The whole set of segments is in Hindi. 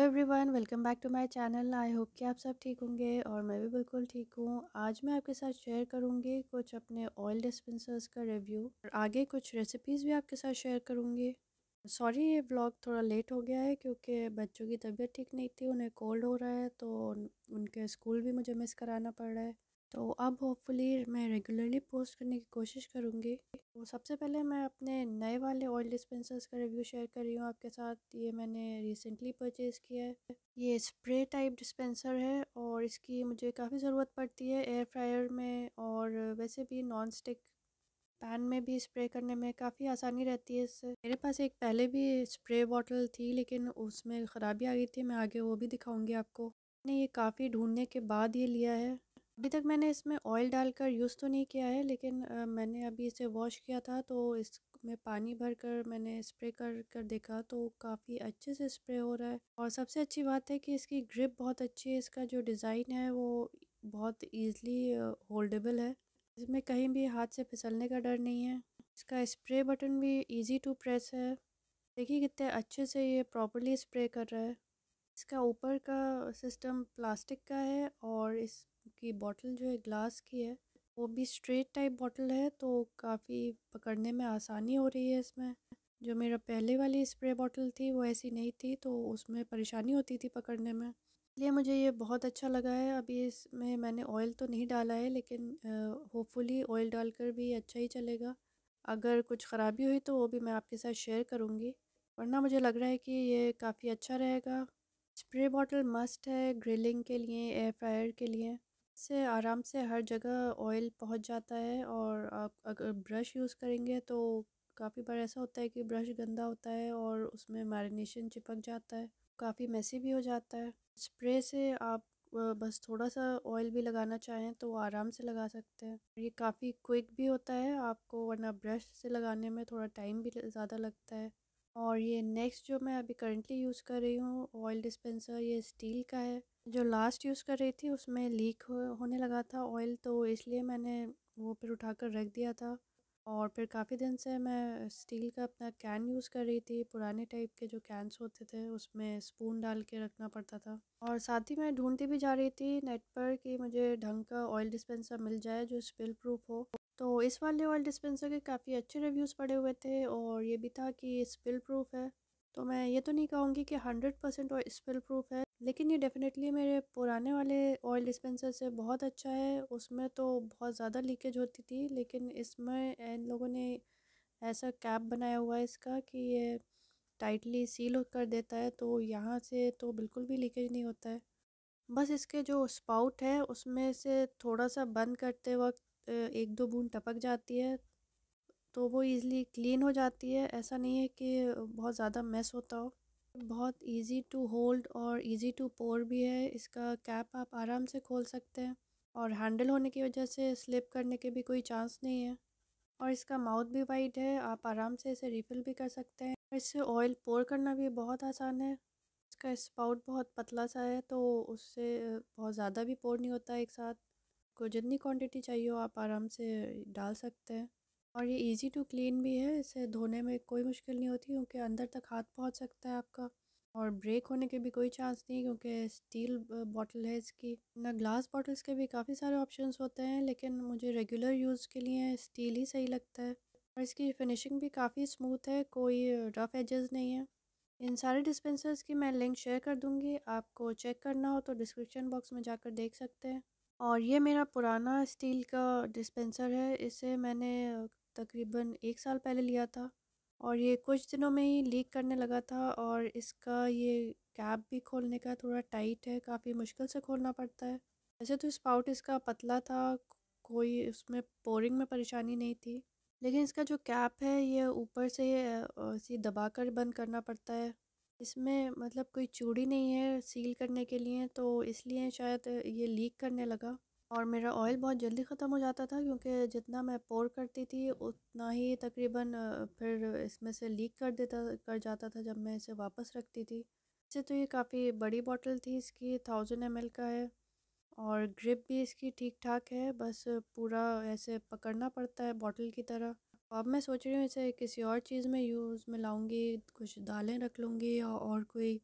Everyone, welcome back to my channel. I hope कि आप सब ठीक होंगे और मैं भी बिल्कुल ठीक हूँ। आज मैं आपके साथ शेयर करूँगी कुछ अपने ऑयल डिस्पेंसर्स का रिव्यू और आगे कुछ रेसिपीज़ भी आपके साथ शेयर करूँगी। सॉरी, ये व्लॉग थोड़ा लेट हो गया है क्योंकि बच्चों की तबीयत ठीक नहीं थी, उन्हें कोल्ड हो रहा है तो उनके स्कूल भी मुझे मिस कराना पड़ रहा है। तो अब होपफुली मैं रेगुलरली पोस्ट करने की कोशिश करूँगी। तो सबसे पहले मैं अपने नए वाले ऑयल डिस्पेंसर्स का रिव्यू शेयर कर रही हूँ आपके साथ। ये मैंने रिसेंटली परचेज़ किया है। ये स्प्रे टाइप डिस्पेंसर है और इसकी मुझे काफ़ी ज़रूरत पड़ती है एयर फ्रायर में, और वैसे भी नॉन स्टिक पैन में भी स्प्रे करने में काफ़ी आसानी रहती है इससे। मेरे पास एक पहले भी स्प्रे बॉटल थी लेकिन उसमें ख़राबी आ गई थी, मैं आगे वो भी दिखाऊंगी आपको। मैंने ये काफ़ी ढूंढने के बाद ये लिया है। अभी तक मैंने इसमें ऑयल डालकर यूज़ तो नहीं किया है, लेकिन मैंने अभी इसे वॉश किया था तो इसमें पानी भरकर मैंने स्प्रे कर कर देखा तो काफ़ी अच्छे से स्प्रे हो रहा है। और सबसे अच्छी बात है कि इसकी ग्रिप बहुत अच्छी है, इसका जो डिज़ाइन है वो बहुत ईज़िली होल्डेबल है। इसमें कहीं भी हाथ से फिसलने का डर नहीं है। इसका स्प्रे बटन भी इजी टू प्रेस है। देखिए कितने अच्छे से ये प्रॉपर्ली स्प्रे कर रहा है। इसका ऊपर का सिस्टम प्लास्टिक का है और इसकी बॉटल जो है ग्लास की है, वो भी स्ट्रेट टाइप बॉटल है तो काफ़ी पकड़ने में आसानी हो रही है इसमें। जो मेरा पहले वाली स्प्रे बॉटल थी वो ऐसी नहीं थी तो उसमें परेशानी होती थी पकड़ने में, इसलिए मुझे ये बहुत अच्छा लगा है। अभी इसमें मैंने ऑयल तो नहीं डाला है लेकिन होपफुली ऑयल डालकर भी अच्छा ही चलेगा। अगर कुछ ख़राबी हुई तो वो भी मैं आपके साथ शेयर करूँगी, वरना मुझे लग रहा है कि ये काफ़ी अच्छा रहेगा। स्प्रे बॉटल मस्ट है ग्रिलिंग के लिए, एयर फ्रायर के लिए। इससे आराम से हर जगह ऑयल पहुंच जाता है। और आप अगर ब्रश यूज़ करेंगे तो काफ़ी बार ऐसा होता है कि ब्रश गंदा होता है और उसमें मैरिनेशन चिपक जाता है, काफ़ी मेसी भी हो जाता है। स्प्रे से आप बस थोड़ा सा ऑयल भी लगाना चाहें तो वो आराम से लगा सकते हैं। ये काफ़ी क्विक भी होता है आपको, वरना ब्रश से लगाने में थोड़ा टाइम भी ज़्यादा लगता है। और ये नेक्स्ट जो मैं अभी करंटली यूज़ कर रही हूँ ऑयल डिस्पेंसर, ये स्टील का है। जो लास्ट यूज़ कर रही थी उसमें लीक होने लगा था ऑयल, तो इसलिए मैंने वो फिर उठाकर रख दिया था। और फिर काफ़ी दिन से मैं स्टील का अपना कैन यूज़ कर रही थी। पुराने टाइप के जो कैन्स होते थे उसमें स्पून डाल के रखना पड़ता था। और साथ ही मैं ढूंढती भी जा रही थी नेट पर कि मुझे ढंग का ऑयल डिस्पेंसर मिल जाए जो स्पिल प्रूफ हो। तो इस वाले ऑयल डिस्पेंसर के काफ़ी अच्छे रिव्यूज़ पड़े हुए थे और ये भी था कि ये स्पिल प्रूफ है। तो मैं ये तो नहीं कहूँगी कि 100% स्पिल प्रूफ है, लेकिन ये डेफिनेटली मेरे पुराने वाले ऑयल डिस्पेंसर से बहुत अच्छा है। उसमें तो बहुत ज़्यादा लीकेज होती थी, लेकिन इसमें इन लोगों ने ऐसा कैप बनाया हुआ है इसका कि ये टाइटली सील कर देता है, तो यहाँ से तो बिल्कुल भी लीकेज नहीं होता है। बस इसके जो स्पाउट है उसमें से थोड़ा सा बंद करते वक्त एक दो बूंद टपक जाती है तो वो इजीली क्लीन हो जाती है। ऐसा नहीं है कि बहुत ज़्यादा मेस होता हो। बहुत इजी टू होल्ड और इजी टू पोर भी है। इसका कैप आप आराम से खोल सकते हैं और हैंडल होने की वजह से स्लिप करने के भी कोई चांस नहीं है। और इसका माउथ भी वाइड है, आप आराम से इसे रिफ़िल भी कर सकते हैं। इससे ऑयल पोर करना भी बहुत आसान है। इसका स्पाउट बहुत पतला सा है तो उससे बहुत ज़्यादा भी पोर नहीं होता एक साथ। को जितनी क्वांटिटी चाहिए हो आप आराम से डाल सकते हैं। और ये इजी टू क्लीन भी है, इसे धोने में कोई मुश्किल नहीं होती क्योंकि अंदर तक हाथ पहुंच सकता है आपका। और ब्रेक होने के भी कोई चांस नहीं क्योंकि स्टील बॉटल है इसकी। ना ग्लास बॉटल्स के भी काफ़ी सारे ऑप्शंस होते हैं, लेकिन मुझे रेगुलर यूज़ के लिए स्टील ही सही लगता है। और इसकी फिनिशिंग भी काफ़ी स्मूथ है, कोई रफ़ एजेस नहीं है। इन सारे डिस्पेंसर्स की मैं लिंक शेयर कर दूँगी, आपको चेक करना हो तो डिस्क्रिप्शन बॉक्स में जाकर देख सकते हैं। और ये मेरा पुराना स्टील का डिस्पेंसर है, इसे मैंने तकरीबन 1 साल पहले लिया था और ये कुछ दिनों में ही लीक करने लगा था। और इसका ये कैप भी खोलने का थोड़ा टाइट है, काफ़ी मुश्किल से खोलना पड़ता है। वैसे तो स्पाउट इसका पतला था, कोई उसमें पोरिंग में परेशानी नहीं थी, लेकिन इसका जो कैप है ये ऊपर से ऐसे दबाकर बंद करना पड़ता है। इसमें मतलब कोई चूड़ी नहीं है सील करने के लिए, तो इसलिए शायद ये लीक करने लगा। और मेरा ऑयल बहुत जल्दी ख़त्म हो जाता था क्योंकि जितना मैं पोर करती थी उतना ही तकरीबन फिर इसमें से लीक कर जाता था जब मैं इसे वापस रखती थी। वैसे तो ये काफ़ी बड़ी बॉटल थी, इसकी 1000 ml का है और ग्रिप भी इसकी ठीक ठाक है, बस पूरा ऐसे पकड़ना पड़ता है बॉटल की तरह। अब मैं सोच रही हूँ इसे किसी और चीज़ में यूज़ में लाऊंगी, कुछ दालें रख लूँगी और कोई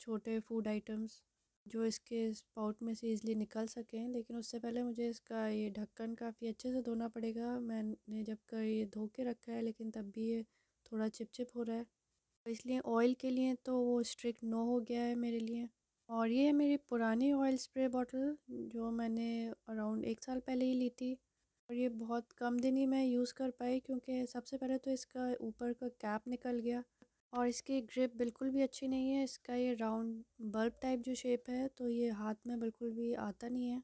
छोटे फूड आइटम्स जो इसके स्पाउट में से ईज़िली निकल सकें। लेकिन उससे पहले मुझे इसका ये ढक्कन काफ़ी अच्छे से धोना पड़ेगा। मैंने जब कर ये धो के रखा है लेकिन तब भी ये थोड़ा चिपचिप हो रहा है, तो इसलिए ऑयल के लिए तो वो स्ट्रिक्ट नो हो गया है मेरे लिए। और ये है मेरी पुरानी ऑयल स्प्रे बॉटल जो मैंने अराउंड 1 साल पहले ही ली थी। और ये बहुत कम दिन ही मैं यूज़ कर पाई क्योंकि सबसे पहले तो इसका ऊपर का कैप निकल गया और इसकी ग्रिप बिल्कुल भी अच्छी नहीं है। इसका ये राउंड बल्ब टाइप जो शेप है तो ये हाथ में बिल्कुल भी आता नहीं है।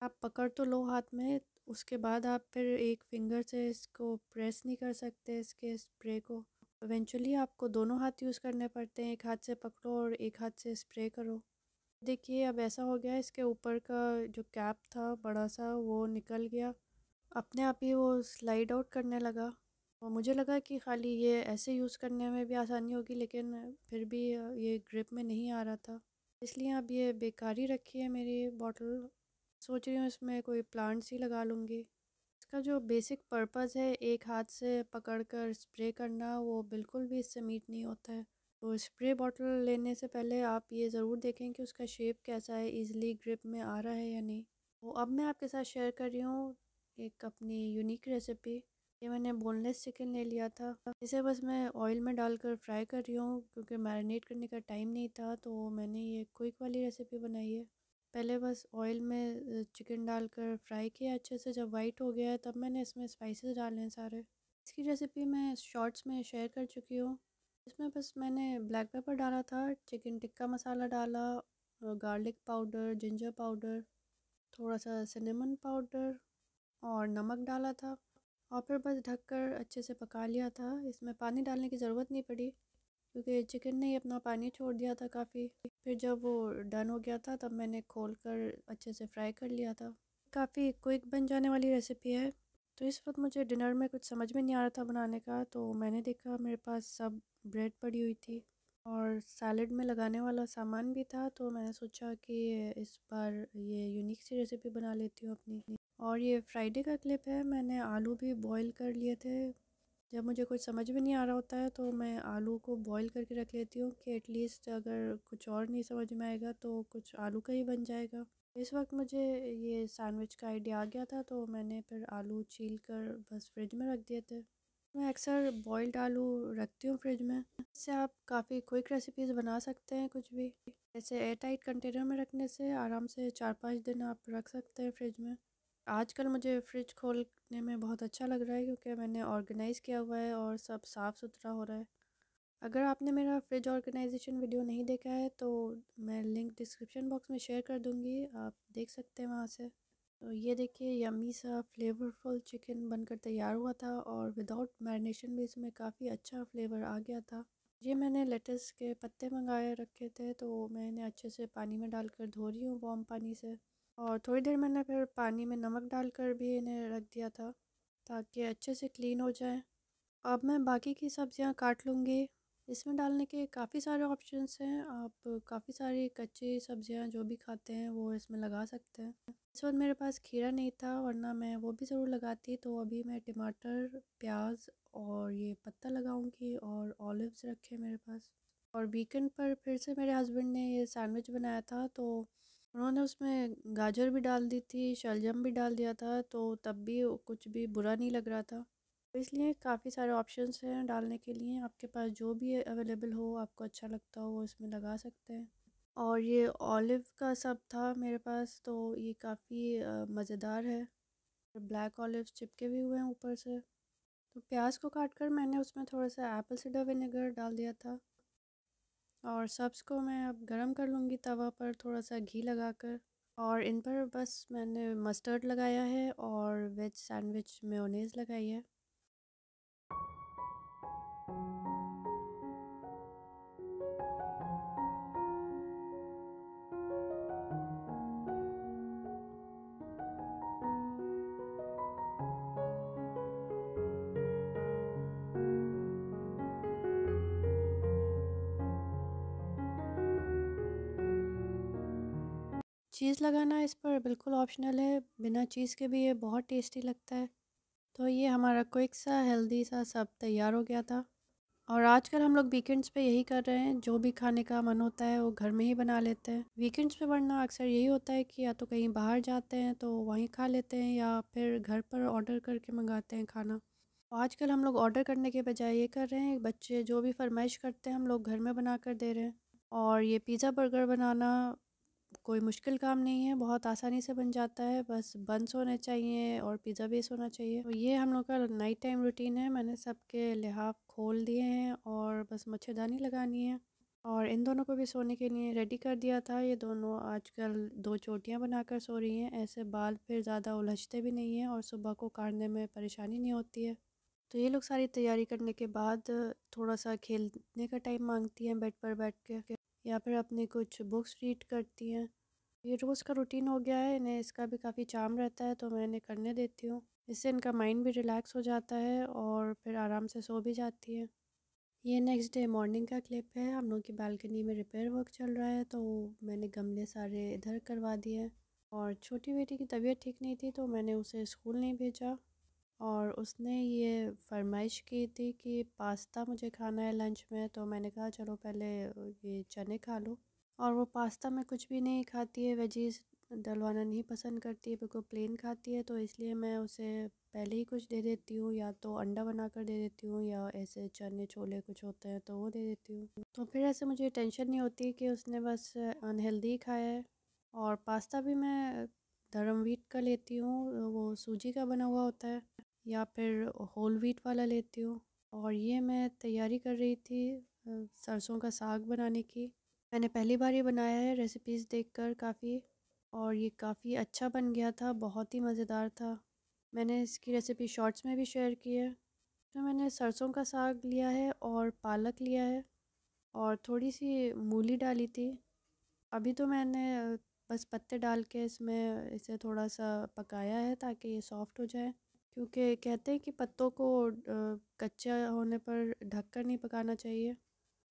आप पकड़ तो लो हाथ में, उसके बाद आप फिर एक फिंगर से इसको प्रेस नहीं कर सकते इसके स्प्रे को। इवेंचुअली आपको दोनों हाथ यूज़ करने पड़ते हैं, एक हाथ से पकड़ो और एक हाथ से स्प्रे करो। देखिए अब ऐसा हो गया, इसके ऊपर का जो कैप था बड़ा सा वो निकल गया, अपने आप ही वो स्लाइड आउट करने लगा। और मुझे लगा कि खाली ये ऐसे यूज़ करने में भी आसानी होगी, लेकिन फिर भी ये ग्रिप में नहीं आ रहा था, इसलिए अब ये बेकार ही रखी है मेरी बॉटल। सोच रही हूँ इसमें कोई प्लांट्स ही लगा लूँगी। इसका जो बेसिक पर्पस है एक हाथ से पकड़कर स्प्रे करना, वो बिल्कुल भी इससे मीट नहीं होता है। तो स्प्रे बॉटल लेने से पहले आप ये ज़रूर देखें कि उसका शेप कैसा है, ईज़िली ग्रिप में आ रहा है या नहीं। तो अब मैं आपके साथ शेयर कर रही हूँ एक अपनी यूनिक रेसिपी। ये मैंने बोनलेस चिकन ले लिया था, इसे बस मैं ऑयल में डालकर फ्राई कर रही हूँ क्योंकि मैरिनेट करने का टाइम नहीं था, तो मैंने ये क्विक वाली रेसिपी बनाई है। पहले बस ऑयल में चिकन डालकर फ्राई किया अच्छे से, जब वाइट हो गया है तब मैंने इसमें स्पाइसेस डाले हैं सारे। इसकी रेसिपी मैं शॉर्ट्स में शेयर कर चुकी हूँ। इसमें बस मैंने ब्लैक पेपर डाला था, चिकन टिक्का मसाला डाला, गार्लिक पाउडर, जिंजर पाउडर, थोड़ा सा सिनेमन पाउडर और नमक डाला था। और फिर बस ढककर अच्छे से पका लिया था। इसमें पानी डालने की ज़रूरत नहीं पड़ी क्योंकि चिकन ने ही अपना पानी छोड़ दिया था काफ़ी। फिर जब वो डन हो गया था तब मैंने खोल कर अच्छे से फ्राई कर लिया था। काफ़ी क्विक बन जाने वाली रेसिपी है। तो इस वक्त मुझे डिनर में कुछ समझ में नहीं आ रहा था बनाने का, तो मैंने देखा मेरे पास सब ब्रेड पड़ी हुई थी और सैलड में लगाने वाला सामान भी था, तो मैंने सोचा कि इस बार ये यूनिक सी रेसिपी बना लेती हूँ अपनी। और ये फ्राइडे का क्लिप है, मैंने आलू भी बॉईल कर लिए थे। जब मुझे कुछ समझ में नहीं आ रहा होता है तो मैं आलू को बॉईल करके रख लेती हूँ कि एटलीस्ट अगर कुछ और नहीं समझ में आएगा तो कुछ आलू का ही बन जाएगा। इस वक्त मुझे ये सैंडविच का आइडिया आ गया था, तो मैंने फिर आलू छील कर बस फ्रिज में रख दिए थे। मैं अक्सर बॉइल्ड आलू रखती हूँ फ्रिज में। इससे आप काफ़ी क्विक रेसिपीज़ बना सकते हैं कुछ भी। जैसे एयर टाइट कंटेनर में रखने से आराम से 4-5 दिन आप रख सकते हैं फ्रिज में। आजकल मुझे फ्रिज खोलने में बहुत अच्छा लग रहा है क्योंकि मैंने ऑर्गेनाइज़ किया हुआ है और सब साफ़ सुथरा हो रहा है। अगर आपने मेरा फ्रिज ऑर्गेनाइजेशन वीडियो नहीं देखा है तो मैं लिंक डिस्क्रिप्शन बॉक्स में शेयर कर दूँगी, आप देख सकते हैं वहाँ से। तो ये देखिए यम्मी सा फ्लेवरफुल चिकन बनकर तैयार हुआ था और विदाउट मैरिनेशन भी इसमें काफ़ी अच्छा फ्लेवर आ गया था। ये मैंने लेटस के पत्ते मंगाए रखे थे, तो मैं इन्हें अच्छे से पानी में डालकर धो रही हूँ वार्म पानी से। और थोड़ी देर मैंने फिर पानी में नमक डालकर भी इन्हें रख दिया था ताकि अच्छे से क्लीन हो जाए। अब मैं बाकी की सब्जियां काट लूँगी। इसमें डालने के काफ़ी सारे ऑप्शंस हैं, आप काफ़ी सारी कच्ची सब्जियां जो भी खाते हैं वो इसमें लगा सकते हैं। इस वक्त मेरे पास खीरा नहीं था वरना मैं वो भी ज़रूर लगाती। तो अभी मैं टमाटर, प्याज और ये पत्ता लगाऊंगी और ऑलिव्स रखे मेरे पास। और वीकेंड पर फिर से मेरे हस्बैंड ने ये सैंडविच बनाया था, तो उन्होंने उसमें गाजर भी डाल दी थी, शलजम भी डाल दिया था, तो तब भी कुछ भी बुरा नहीं लग रहा था। तो इसलिए काफ़ी सारे ऑप्शंस हैं डालने के लिए, आपके पास जो भी अवेलेबल हो आपको अच्छा लगता हो वो इसमें लगा सकते हैं। और ये ऑलिव का सब था मेरे पास, तो ये काफ़ी मज़ेदार है। ब्लैक ऑलिव्स चिपके भी हुए हैं ऊपर से। तो प्याज को काट कर मैंने उसमें थोड़ा सा एप्पल साइडर विनेगर डाल दिया था और सब्ज़ को मैं अब गरम कर लूँगी तवा पर थोड़ा सा घी लगाकर। और इन पर बस मैंने मस्टर्ड लगाया है और वेज सैंडविच मेयोनेज़ लगाई है। चीज़ लगाना इस पर बिल्कुल ऑप्शनल है, बिना चीज़ के भी ये बहुत टेस्टी लगता है। तो ये हमारा क्विक सा हेल्दी सा सब तैयार हो गया था। और आजकल हम लोग वीकेंड्स पे यही कर रहे हैं, जो भी खाने का मन होता है वो घर में ही बना लेते हैं वीकेंड्स पे। वरना अक्सर यही होता है कि या तो कहीं बाहर जाते हैं तो वहीं खा लेते हैं, या फिर घर पर ऑर्डर करके मंगाते हैं खाना। तो आजकल हम लोग ऑर्डर करने के बजाय ये कर रहे हैं, बच्चे जो भी फरमाइश करते हैं हम लोग घर में बना कर दे रहे हैं। और ये पिज़्ज़ा बर्गर बनाना कोई मुश्किल काम नहीं है, बहुत आसानी से बन जाता है। बस बन्स होने चाहिए और पिज़्ज़ा बेस होना चाहिए। तो ये हम लोग का नाइट टाइम रूटीन है। मैंने सबके लिहाफ खोल दिए हैं और बस मच्छरदानी लगानी है। और इन दोनों को भी सोने के लिए रेडी कर दिया था। ये दोनों आजकल दो चोटियाँ बनाकर सो रही हैं, ऐसे बाल फिर ज़्यादा उलझते भी नहीं हैं और सुबह को काटने में परेशानी नहीं होती है। तो ये लोग सारी तैयारी करने के बाद थोड़ा सा खेलने का टाइम मांगती हैं बेड पर बैठ के, या फिर अपनी कुछ बुक्स रीड करती हैं। ये रोज़ का रूटीन हो गया है, इन्हें इसका भी काफ़ी चार्म रहता है, तो मैं इन्हें करने देती हूँ। इससे इनका माइंड भी रिलैक्स हो जाता है और फिर आराम से सो भी जाती है। ये नेक्स्ट डे मॉर्निंग का क्लिप है। हम लोग की बालकनी में रिपेयर वर्क चल रहा है, तो मैंने गमले सारे इधर करवा दिए हैं। और छोटी बेटी की तबीयत ठीक नहीं थी, तो मैंने उसे स्कूल नहीं भेजा। और उसने ये फरमाइश की थी कि पास्ता मुझे खाना है लंच में, तो मैंने कहा चलो पहले ये चने खा लो। और वो पास्ता में कुछ भी नहीं खाती है, वेजीज डलवाना नहीं पसंद करती है, बिल्कुल प्लेन खाती है। तो इसलिए मैं उसे पहले ही कुछ दे देती हूँ, या तो अंडा बना कर दे देती हूँ, या ऐसे चने छोले कुछ होते हैं तो वो दे देती हूँ। तो फिर ऐसे मुझे टेंशन नहीं होती कि उसने बस अनहेल्दी खाया है। और पास्ता भी मैं धर्म व्हीट का लेती हूँ, वो सूजी का बना हुआ होता है, या फिर होल व्हीट वाला लेती हूँ। और ये मैं तैयारी कर रही थी सरसों का साग बनाने की। मैंने पहली बार ये बनाया है रेसिपीज़ देखकर काफ़ी, और ये काफ़ी अच्छा बन गया था, बहुत ही मज़ेदार था। मैंने इसकी रेसिपी शॉर्ट्स में भी शेयर की है। तो मैंने सरसों का साग लिया है और पालक लिया है और थोड़ी सी मूली डाली थी। अभी तो मैंने बस पत्ते डाल के इसमें इसे थोड़ा सा पकाया है ताकि ये सॉफ़्ट हो जाए, क्योंकि कहते हैं कि पत्तों को कच्चा होने पर ढककर नहीं पकाना चाहिए।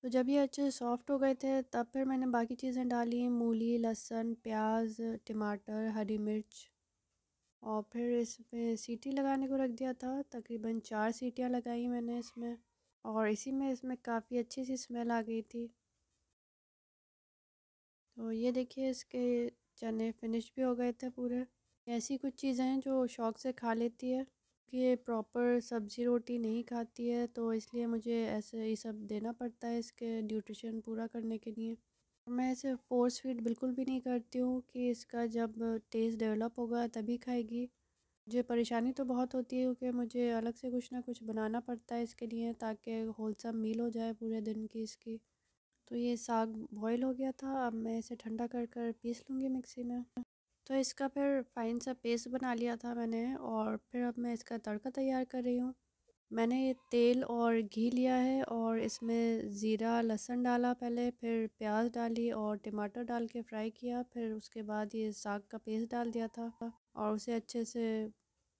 तो जब ये अच्छे से सॉफ़्ट हो गए थे तब फिर मैंने बाकी चीज़ें डाली, मूली, लहसुन, प्याज, टमाटर, हरी मिर्च। और फिर इसमें सीटी लगाने को रख दिया था। तकरीबन 4 सीटियाँ लगाई मैंने इसमें, और इसी में इसमें काफ़ी अच्छी सी स्मेल आ गई थी। तो ये देखिए इसके चने फिनिश भी हो गए थे पूरे। ऐसी कुछ चीज़ें हैं जो शौक़ से खा लेती है, कि ये प्रॉपर सब्ज़ी रोटी नहीं खाती है, तो इसलिए मुझे ऐसे ये सब देना पड़ता है इसके न्यूट्रिशन पूरा करने के लिए। मैं इसे फ़ोर्स फीड बिल्कुल भी नहीं करती हूँ कि इसका जब टेस्ट डेवलप होगा तभी खाएगी। मुझे परेशानी तो बहुत होती है, क्योंकि मुझे अलग से कुछ ना कुछ बनाना पड़ता है इसके लिए, ताकि होलसम मील हो जाए पूरे दिन की इसकी। तो ये साग बॉईल हो गया था, अब मैं इसे ठंडा कर कर पीस लूँगी मिक्सी में। तो इसका फिर फ़ाइन सा पेस्ट बना लिया था मैंने, और फिर अब मैं इसका तड़का तैयार कर रही हूँ। मैंने ये तेल और घी लिया है और इसमें ज़ीरा लहसुन डाला पहले, फिर प्याज डाली और टमाटर डाल के फ्राई किया, फिर उसके बाद ये साग का पेस्ट डाल दिया था और उसे अच्छे से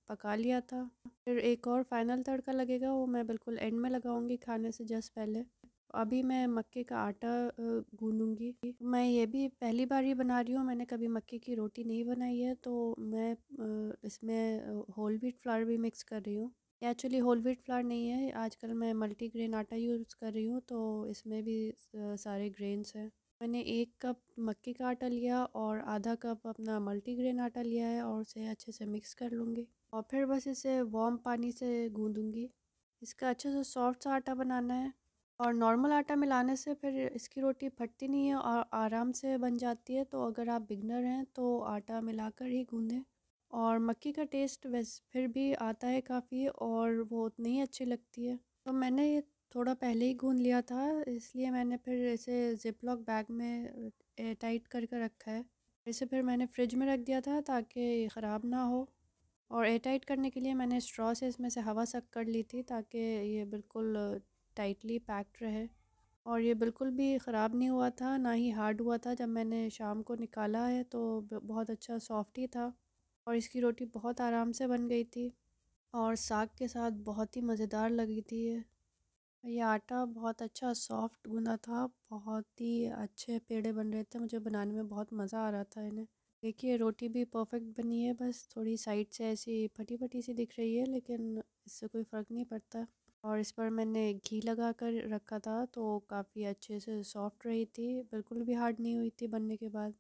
पका लिया था। फिर एक और फाइनल तड़का लगेगा, वो मैं बिल्कुल एंड में लगाऊंगी खाने से जस्ट पहले। अभी मैं मक्के का आटा गूंदूंगी। मैं ये भी पहली बार ही बना रही हूँ, मैंने कभी मक्के की रोटी नहीं बनाई है, तो मैं इसमें होल व्हीट फ्लावर भी मिक्स कर रही हूँ। एक्चुअली होल व्हीट फ्लावर नहीं है, आजकल मैं मल्टीग्रेन आटा यूज़ कर रही हूँ, तो इसमें भी सारे ग्रेन्स हैं। मैंने 1 कप मक्के का आटा लिया और आधा कप अपना मल्टीग्रेन आटा लिया है, और उसे अच्छे से मिक्स कर लूँगी। और फिर बस इसे वार्म पानी से गूँदूँगी। इसका अच्छे से सॉफ्ट सा आटा बनाना है, और नॉर्मल आटा मिलाने से फिर इसकी रोटी फटती नहीं है और आराम से बन जाती है। तो अगर आप बिगनर हैं तो आटा मिलाकर ही गूँधें। और मक्की का टेस्ट वैसे फिर भी आता है काफ़ी, और वो उतनी ही अच्छी लगती है। तो मैंने ये थोड़ा पहले ही गूँध लिया था, इसलिए मैंने फिर इसे ज़िप-लॉक बैग में एयर टाइट करके रखा है। इसे फिर मैंने फ्रिज में रख दिया था ताकि ये ख़राब ना हो। और एयर टाइट करने के लिए मैंने स्ट्रॉ से इसमें से हवा सक कर ली थी, ताकि ये बिल्कुल टाइटली पैक्ड रहे। और ये बिल्कुल भी ख़राब नहीं हुआ था, ना ही हार्ड हुआ था। जब मैंने शाम को निकाला है तो बहुत अच्छा सॉफ्ट ही था, और इसकी रोटी बहुत आराम से बन गई थी, और साग के साथ बहुत ही मज़ेदार लगी थी ये। ये आटा बहुत अच्छा सॉफ्ट गूँधा था, बहुत ही अच्छे पेड़े बन रहे थे, मुझे बनाने में बहुत मज़ा आ रहा था इन्हें। देखिए रोटी भी परफेक्ट बनी है, बस थोड़ी साइड से ऐसी फटी-फटी सी दिख रही है, लेकिन इससे कोई फ़र्क नहीं पड़ता। और इस पर मैंने घी लगा कर रखा था, तो काफ़ी अच्छे से सॉफ्ट रही थी, बिल्कुल भी हार्ड नहीं हुई थी बनने के बाद।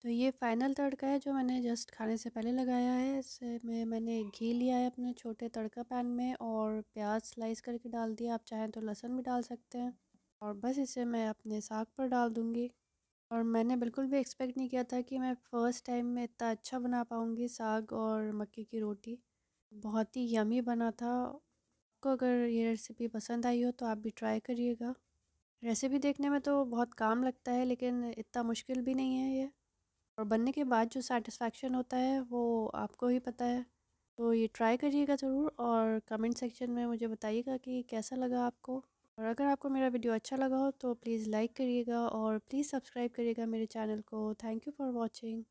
तो ये फाइनल तड़का है जो मैंने जस्ट खाने से पहले लगाया है। इसमें मैंने घी लिया है अपने छोटे तड़का पैन में और प्याज स्लाइस करके डाल दिया। आप चाहें तो लहसुन भी डाल सकते हैं। और बस इसे मैं अपने साग पर डाल दूँगी। और मैंने बिल्कुल भी एक्सपेक्ट नहीं किया था कि मैं फ़र्स्ट टाइम में इतना अच्छा बना पाऊँगी साग और मक्के की रोटी। बहुत ही यमी बना था। आपको अगर ये रेसिपी पसंद आई हो तो आप भी ट्राई करिएगा। रेसिपी देखने में तो बहुत काम लगता है, लेकिन इतना मुश्किल भी नहीं है ये। और बनने के बाद जो सैटिस्फैक्शन होता है वो आपको ही पता है। तो ये ट्राई करिएगा ज़रूर और कमेंट सेक्शन में मुझे बताइएगा कि कैसा लगा आपको। और अगर आपको मेरा वीडियो अच्छा लगा हो तो प्लीज़ लाइक करिएगा और प्लीज़ सब्सक्राइब करिएगा मेरे चैनल को। Thank you for watching.